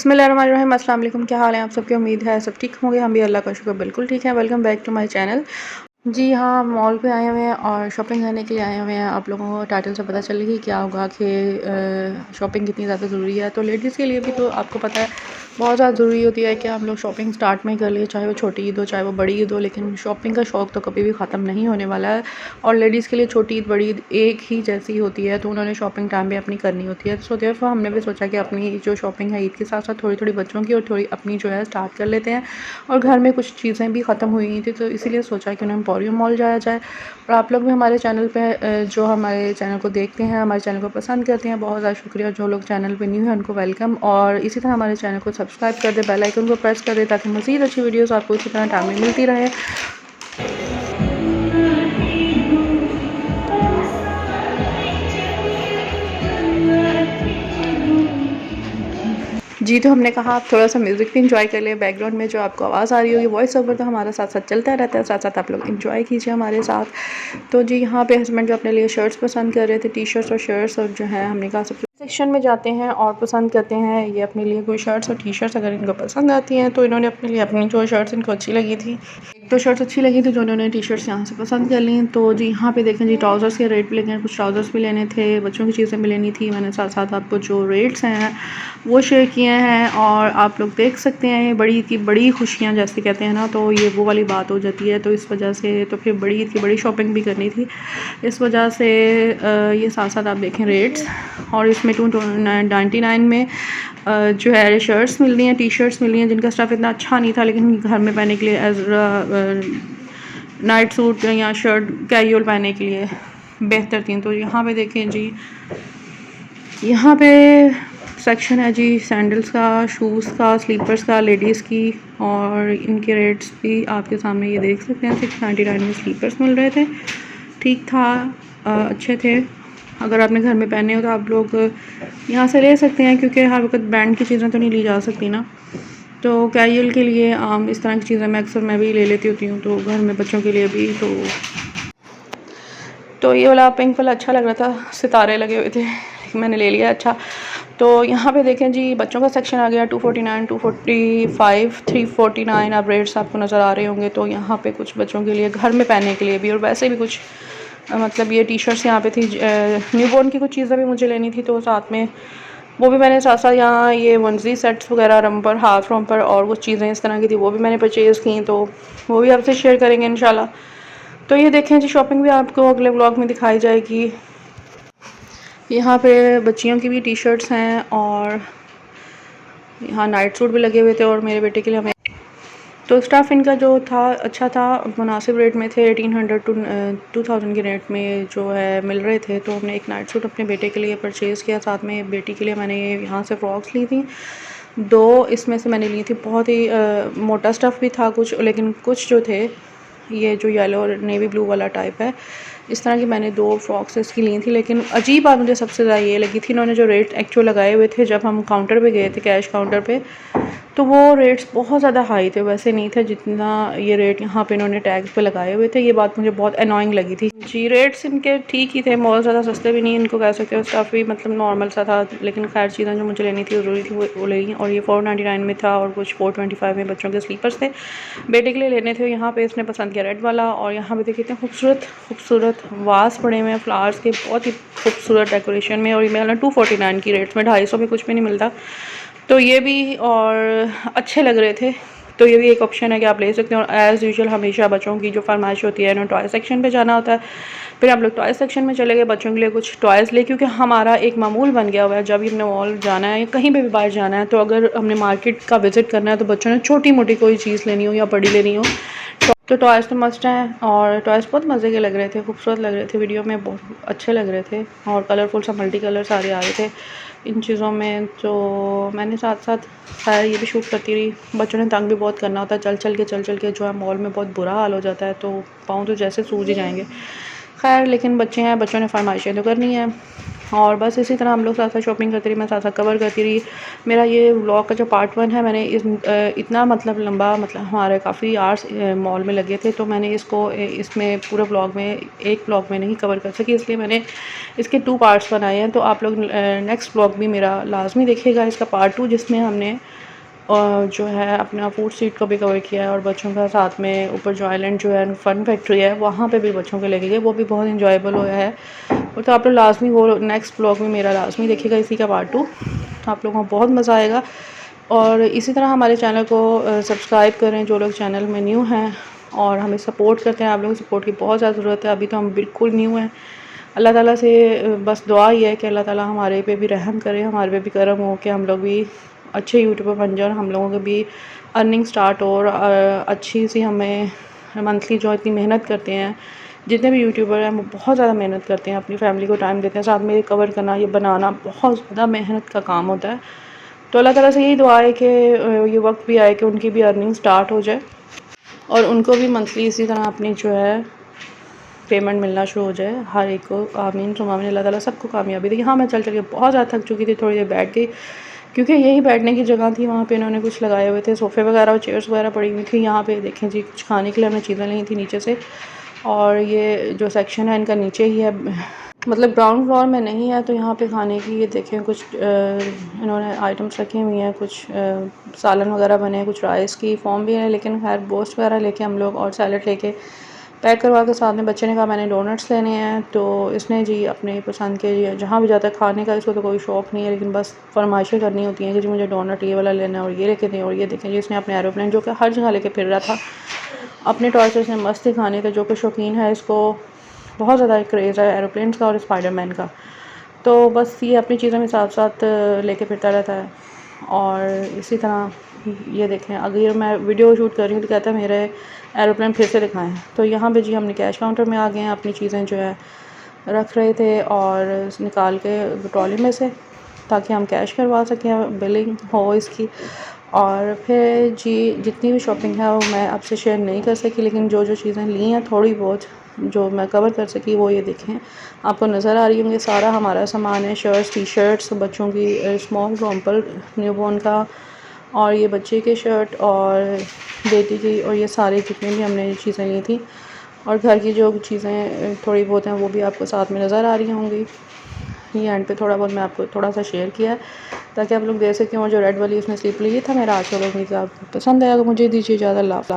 बिस्मिल्लाहिर्रहमानिर्रहीम। अस्सलाम वालेकुम। क्या हाल है आप सबकी? उम्मीद है सब ठीक होंगे। हम भी अल्लाह का शुक्र बिल्कुल ठीक है। Welcome back to my channel. जी हाँ, मॉल पे आए हुए हैं और शॉपिंग करने के लिए आए हुए हैं। आप लोगों को टाइटल से पता चल गई क्या होगा कि शॉपिंग कितनी ज़्यादा ज़रूरी है। तो लेडीज़ के लिए भी तो आपको पता है बहुत ज़्यादा ज़रूरी होती है कि हम लोग शॉपिंग स्टार्ट में कर लिए, चाहे वो छोटी ईद हो चाहे वो बड़ी ईद हो, लेकिन शॉपिंग का शौक़ तो कभी भी ख़त्म नहीं होने वाला है। और लेडीज़ के लिए छोटी ईद बड़ी ईद एक ही जैसी होती है, तो उन्होंने शॉपिंग टाइम पे अपनी करनी होती है। सो देयरफॉर हमने भी सोचा कि अपनी जो शॉपिंग है ईद के साथ साथ थोड़ी थोड़ी बच्चों की और थोड़ी अपनी जो है स्टार्ट कर लेते हैं। और घर में कुछ चीज़ें भी ख़त्म हुई थी, तो इसीलिए सोचा कि उन्हें एम्पोरियम मॉल जाया जाए। और आप लोग भी हमारे चैनल पे जो हमारे चैनल को देखते हैं, हमारे चैनल को पसंद करते हैं, बहुत ज़्यादा शुक्रिया। जो लोग चैनल पे न्यू हैं उनको वेलकम, और इसी तरह हमारे चैनल को सब्सक्राइब कर दें, बेल आइकन को प्रेस कर दें ताकि मज़ीद अच्छी वीडियोस आपको इसी तरह टाइम में मिलती रहे। जी, तो हमने कहा आप थोड़ा सा म्यूज़िक भी इंजॉय कर लें। बैकग्राउंड में जो आपको आवाज़ आ रही होगी वॉइस ओवर तो हमारे साथ साथ चलता रहता है, साथ साथ आप लोग इंजॉय कीजिए हमारे साथ। तो जी यहाँ पे हस्बैंड जो अपने लिए शर्ट्स पसंद कर रहे थे, टी शर्ट्स और शर्ट्स, और जो है हमने कहा सब सेक्शन में जाते हैं और पसंद करते हैं ये अपने लिए कोई शर्ट्स और टी शर्ट्स अगर इनको पसंद आती हैं। तो इन्होंने अपने लिए अपनी जो शर्ट्स इनको अच्छी लगी थी, एक तो शर्ट्स अच्छी लगी थी जो उन्होंने टी शर्ट्स यहाँ से पसंद कर ली। तो जी यहाँ पे देखें जी ट्राउज़र्स के रेट भी लेने, कुछ ट्राउज़र्स भी लेने थे, बच्चों की चीज़ें भी लेनी थी। मैंने साथ साथ आपको जो रेट्स हैं वो शेयर किए हैं और आप लोग देख सकते हैं। बड़ी ईद की बड़ी खुशियाँ जैसे कहते हैं ना, तो ये वो वाली बात हो जाती है। तो इस वजह से तो फिर बड़ी ईद की बड़ी शॉपिंग भी करनी थी, इस वजह से ये साथ साथ आप देखें रेट्स। और इसमें 299 में जो है शर्ट्स मिल रही हैं, टी शर्ट्स मिल रही हैं जिनका स्टफ़ इतना अच्छा नहीं था, लेकिन घर में पहनने के लिए एज नाइट सूट या शर्ट कैजुअल पहनने के लिए बेहतर थी। तो यहाँ पे देखें जी, यहाँ पे सेक्शन है जी सैंडल्स का, शूज़ का, स्लीपर्स का, लेडीज़ की, और इनके रेट्स भी आपके सामने ये देख सकते हैं। 699 में स्लीपर्स मिल रहे थे, ठीक था, अच्छे थे। अगर आपने घर में पहने हो तो आप लोग यहाँ से ले सकते हैं, क्योंकि हर वक्त ब्रांड की चीज़ें तो नहीं ली जा सकती ना। तो कैजुअल के लिए इस तरह की चीज़ें मैं अक्सर मैं भी ले लेती होती हूँ, तो घर में बच्चों के लिए भी। तो ये वाला पिंक वाला अच्छा लग रहा था, सितारे लगे हुए थे, मैंने ले लिया। अच्छा, तो यहाँ पे देखें जी बच्चों का सेक्शन आ गया। 249, 245, 349 आप रेट्स आपको नज़र आ रहे होंगे। तो यहाँ पे कुछ बच्चों के लिए घर में पहनने के लिए भी, और वैसे भी कुछ मतलब ये टी शर्ट्स यहाँ पे थी। न्यूबॉर्न की कुछ चीज़ें भी मुझे लेनी थी, तो साथ में वो भी मैंने साथ साथ यहाँ ये वनजी सेट्स वगैरह, रम्पर, हाफ रम्पर और कुछ चीज़ें इस तरह की थी, वो भी मैंने परचेज़ की, तो वो भी आपसे शेयर करेंगे इंशाल्लाह। तो ये देखें जी शॉपिंग भी आपको अगले व्लॉग में दिखाई जाएगी। यहाँ पे बच्चियों की भी टी शर्ट्स हैं और यहाँ नाइट सूट भी लगे हुए थे, और मेरे बेटे के लिए हमें तो स्टाफ इनका जो था अच्छा था, मुनासिब रेट में थे। 1800 टू 2000 के रेट में जो है मिल रहे थे। तो हमने एक नाइट सूट अपने बेटे के लिए परचेज़ किया, साथ में बेटी के लिए मैंने यहाँ से फ्रॉक्स ली थी, दो इसमें से मैंने ली थी। बहुत ही मोटा स्टफ़ भी था कुछ, लेकिन कुछ जो थे ये जो येलो और नेवी ब्लू वाला टाइप है, इस तरह की मैंने दो फ्रॉक्स इसकी ली थी। लेकिन अजीब बात मुझे सबसे ज़्यादा ये लगी थी, इन्होंने जो रेट एक्चुअल लगाए हुए थे जब हम काउंटर पे गए थे, कैश काउंटर पे, तो वो रेट्स बहुत ज़्यादा हाई थे, वैसे नहीं थे जितना ये रेट यहाँ पे इन्होंने टैग पे लगाए हुए थे। ये बात मुझे बहुत अनोइंग लगी थी जी। रेट्स इनके ठीक ही थे, बहुत ज़्यादा सस्ते भी नहीं इनको कह सकते हो, स्टफ़ भी मतलब नॉर्मल सा था, लेकिन खैर चीज़ें जो मुझे लेनी थी ज़रूरी थी वो ले ली। और ये 499 में था, और कुछ 425 में बच्चों के स्लीपर्स थे, बेटे के लिए लेने थे। यहाँ पे इसने पसंद किया रेड वाला, और यहाँ पे देखिए इतने खूबसूरत वास पड़े हुए हैं फ्लावर्स के, बहुत ही खूबसूरत डेकोरेशन में। और ये मेरा 249 की रेट्स में, 250 में कुछ भी नहीं मिलता, तो ये भी और अच्छे लग रहे थे। तो ये भी एक ऑप्शन है कि आप ले सकते हैं। और एज़ यूजुअल हमेशा बच्चों की जो फरमाइश होती है, इन्हें टॉय सेक्शन पे जाना होता है, फिर आप लोग टॉय सेक्शन में चले गए बच्चों के लिए कुछ टॉयज़ ले, क्योंकि हमारा एक मामूल बन गया हुआ है जब भी हमने मॉल जाना है या कहीं पे भी बाहर जाना है, तो अगर हमने मार्केट का विज़िट करना है तो बच्चों ने छोटी मोटी कोई चीज़ लेनी हो या बड़ी लेनी हो, तो टॉयज़ तो मस्ट हैं। और टॉयज़ बहुत मज़े के लग रहे थे, खूबसूरत लग रहे थे, वीडियो में बहुत अच्छे लग रहे थे, और कलरफुल सा मल्टी कलर सारे आ रहे थे इन चीज़ों में। तो मैंने साथ साथ खैर ये भी शूट करती रही। बच्चों ने तंग भी बहुत करना होता है, चल चल के जो है मॉल में बहुत बुरा हाल हो जाता है, तो पाँव तो जैसे सूज ही जाएंगे। खैर लेकिन बच्चे हैं, बच्चों ने फरमाइशें तो करनी है। और बस इसी तरह हम लोग साथ साथ शॉपिंग करती रही, मैं साथ साथ कवर करती रही। मेरा ये व्लॉग का जो पार्ट 1 है, मैंने इतना मतलब लंबा, मतलब हमारे काफ़ी आवर्स मॉल में लगे थे, तो मैंने इसको इसमें पूरे व्लॉग में, एक व्लॉग में नहीं कवर कर सकी, इसलिए मैंने इसके 2 पार्ट्स बनाए हैं। तो आप लोग नेक्स्ट व्लॉग भी मेरा लाजमी देखिएगा, इसका पार्ट 2, जिसमें हमने जो है अपना फूड स्ट्रीट को भी कवर किया है, और बच्चों का साथ में ऊपर जो आइलैंड जो है फ़न फैक्ट्री है, वहाँ पे भी बच्चों को लेके गए, वो भी बहुत इंजॉयबल हुआ है। और तो आप लोग लाजमी वो नेक्स्ट ब्लॉग में मेरा लाजमी देखिएगा, इसी का पार्ट 2, आप लोगों को बहुत मज़ा आएगा। और इसी तरह हमारे चैनल को सब्सक्राइब करें जो लोग चैनल में न्यू हैं, और हमें सपोर्ट करते हैं। आप लोगों की सपोर्ट की बहुत ज़्यादा ज़रूरत है, अभी तो हम बिल्कुल न्यू हैं। अल्लाह ताला से बस दुआ ही है कि अल्लाह ताला हमारे पे भी रहम करे, हमारे पे भी करम हो कि हम लोग भी अच्छे यूट्यूबर बन जाए, हम लोगों की भी अर्निंग स्टार्ट हो, और अच्छी सी हमें मंथली जो इतनी मेहनत करते हैं जितने भी यूट्यूबर हैं, वो बहुत ज़्यादा मेहनत करते हैं, अपनी फैमिली को टाइम देते हैं, साथ में ये कवर करना, ये बनाना बहुत ज़्यादा मेहनत का काम होता है। तो अल्लाह ताला से यही दुआ है कि ये वक्त भी आए कि उनकी भी अर्निंग स्टार्ट हो जाए, और उनको भी मंथली इसी तरह अपनी जो है पेमेंट मिलना शुरू हो जाए, हर एक को। आमीन सुम्मा आमीन। अल्लाह ताला सबको कामयाबी दे। यहाँ मैं चल के बहुत ज़्यादा थक चुकी थी, थोड़ी देर बैठ गई, क्योंकि यही बैठने की जगह थी। वहाँ पे इन्होंने कुछ लगाए हुए थे, सोफ़े वगैरह और चेयर्स वगैरह पड़ी हुई थी। यहाँ पे देखें जी, कुछ खाने के लिए हमने चीज़ें ली थी नीचे से, और ये जो सेक्शन है इनका नीचे ही है, मतलब ग्राउंड फ्लोर में नहीं है। तो यहाँ पे खाने की ये देखें कुछ इन्होंने आइटम्स रखे हुए हैं, कुछ सालन वगैरह बने हैं, कुछ राइस की फॉर्म भी है, लेकिन खैर बोस्ट वगैरह लेके हम लोग, और सैलड लेके पैक करवा के साथ में बच्चे ने कहा मैंने डोनट्स लेने हैं, तो इसने जी अपने पसंद के, जहाँ भी जाता है खाने का इसको तो कोई शौक़ नहीं है, लेकिन बस फरमाइशें करनी होती हैं कि जी मुझे डोनट ये वाला लेना है, और ये लेके दें। और ये देखें जी, इसने अपने एरोप्लेन जो कि हर जगह लेके फिर रहा था, अपने टॉय से इसने मस्त ही खाने थे। जो कि शौकीन है, इसको बहुत ज़्यादा क्रेज़ है एरोप्लेन्स का और स्पाइडरमैन का, तो बस ये अपनी चीज़ें में साथ साथ लेके फिरता रहता है। और इसी तरह ये देखें, अगर मैं वीडियो शूट कर रही हूँ तो कहता है मेरे एरोप्लेन फिर से दिखाएं। तो यहाँ पे जी हमने कैश काउंटर में आ गए हैं, अपनी चीज़ें जो है रख रहे थे, और निकाल के ट्रॉली में से, ताकि हम कैश करवा सकें, बिलिंग हो इसकी। और फिर जी जितनी भी शॉपिंग है वो मैं आपसे शेयर नहीं कर सकी, लेकिन जो जो चीज़ें ली हैं थोड़ी बहुत जो मैं कवर कर सकी, वो ये देखें, आपको नज़र आ रही होंगी। सारा हमारा सामान है, शर्ट्स, टी शर्ट्स, बच्चों की स्मॉल रॉम्पल न्यूबॉर्न का, और ये बच्चे के शर्ट और बेटी की, और ये सारी जितनी भी हमने चीज़ें ली थी। और घर की जो चीज़ें थोड़ी बहुत हैं वो भी आपको साथ में नज़र आ रही होंगी। ये एंड पे थोड़ा बहुत मैं आपको थोड़ा सा शेयर किया है, ताकि आप लोग देख सकें। और जो रेड वाली उसने स्लिप ली था मेरा, आज लोग, उम्मीद आपको पसंद आएगा। मुझे दीजिए इजाज़त, अल्लाह हाफ़िज़।